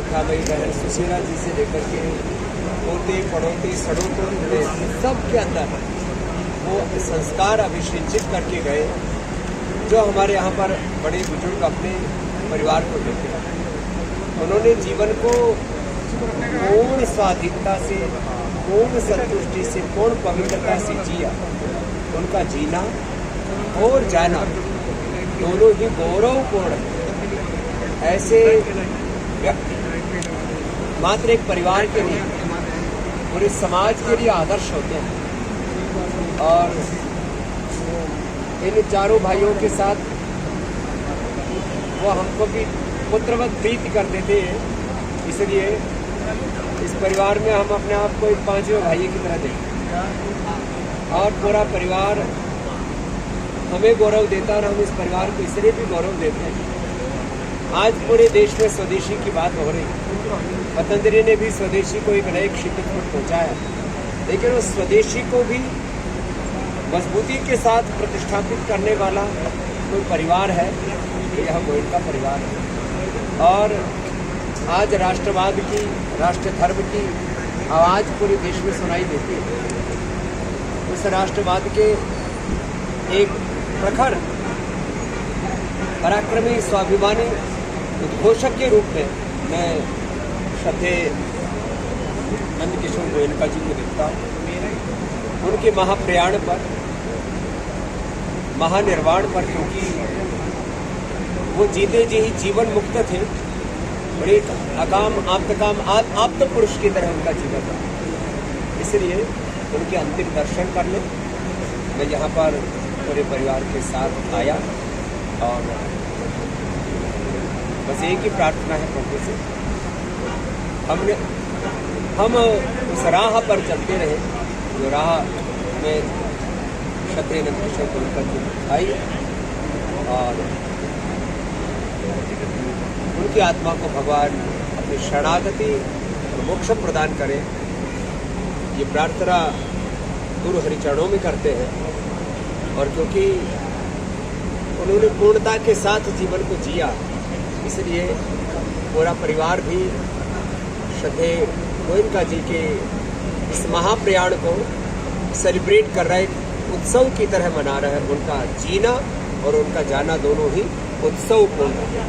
सखाबाई बहन सुशीला जी से लेकर के पोते पड़ोते सड़ोते जुड़े सबके अंदर वो संस्कार अभिषिंचित करके गए जो हमारे यहाँ पर बड़े बुजुर्ग अपने परिवार को देते हैं। उन्होंने जीवन को पूर्ण स्वाधीनता से, पूर्ण संतुष्टि से, पूर्ण पवित्रता से जिया। उनका जीना और जाना दोनों ही गौरवपूर्ण है। ऐसे व्यक्ति मात्र एक परिवार के लिए, पूरे समाज के लिए आदर्श होते हैं। और इन चारों भाइयों के साथ वो हमको भी पुत्रवत प्रीति करते थे, इसलिए इस परिवार में हम अपने आप को एक पांचवें भाई की तरह देखते हैं। और पूरा परिवार हमें गौरव देता है और हम इस परिवार को इसलिए भी गौरव देते हैं। आज पूरे देश में स्वदेशी की बात हो रही है। पतंजलि ने भी स्वदेशी को एक नए क्षितिज पर पहुंचाया, लेकिन उस स्वदेशी को भी मजबूती के साथ प्रतिष्ठापित करने वाला कोई परिवार है, यह गोयनका परिवार है। और आज राष्ट्रवाद की, राष्ट्र धर्म की आवाज़ पूरे देश में सुनाई देती है। उस राष्ट्रवाद के एक प्रखर, पराक्रमी, स्वाभिमानी उद्घोषक के रूप में मैं श्रद्धेय नंदकिशोर गोयनका जी को देखता हूँ। उनके महाप्रयाण पर, महानिर्वाण पर, क्योंकि वो जीते जी ही जीवन मुक्त थे, बड़े अकाम आप्त पुरुष की तरह उनका जीवन था। इसलिए उनके अंतिम दर्शन करने मैं यहाँ पर पूरे परिवार के साथ आया और बस एक ही प्रार्थना है प्रभु से, हम उस राह पर चलते रहे जो राह हमें श्रद्धेय नंदकिशोर गोयनका जी दिखाई, और उनकी आत्मा को भगवान अपनी शरणागति और मोक्ष प्रदान करें, ये प्रार्थना गुरु हरिचरणों में करते हैं। और क्योंकि उन्होंने पूर्णता के साथ जीवन को जिया, इसलिए पूरा परिवार भी श्रद्धेय गोयनका जी के इस महाप्रयाण को सेलिब्रेट कर रहा है, एक उत्सव की तरह मना रहा है। उनका जीना और उनका जाना दोनों ही उत्सवपूर्ण है।